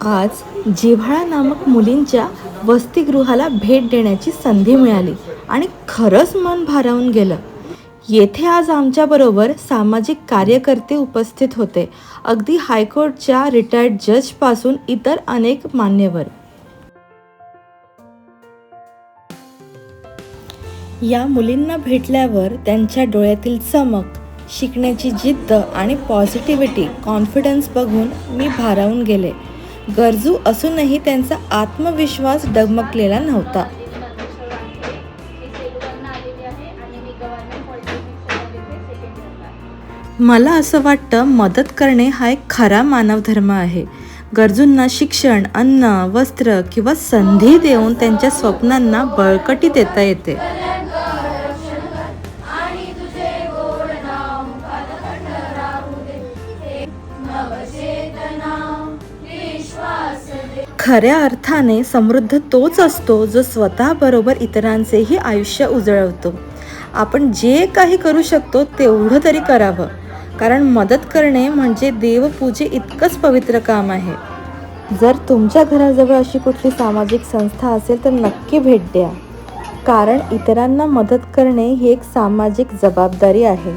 आज जिव्हाळा नामक मुलींच्या वसतिगृहाला भेट देण्याची संधी मिळाली आणि खरंच मन भारावून गेलं. येथे आज आमच्याबरोबर सामाजिक कार्यकर्ते उपस्थित होते. अगदी हायकोर्टच्या रिटायर्ड जजपासून इतर अनेक मान्यवर. या मुलींना भेटल्यावर त्यांच्या डोळ्यातील चमक, शिकण्याची जिद्द आणि पॉझिटिव्हिटी, कॉन्फिडन्स बघून मी भारावून गेले. गरजू असूनही त्यांचा आत्मविश्वास डगमगलेला नव्हता. मला असं वाटतं, मदत करणे हा एक खरा मानवधर्म आहे. गरजूंना शिक्षण, अन्न, वस्त्र किंवा संधी देऊन त्यांच्या स्वप्नांना बळकटी देता येते. खऱ्या अर्थाने समृद्ध तोच असतो जो स्वतःबरोबर इतरांचेही आयुष्य उजळवतो. आपण जे काही करू शकतो तेवढं तरी करावं, कारण मदत करणे म्हणजे देवपूजे इतकंच पवित्र काम आहे. जर तुमच्या घराजवळ अशी कुठली सामाजिक संस्था असेल तर नक्की भेट द्या, कारण इतरांना मदत करणे ही एक सामाजिक जबाबदारी आहे.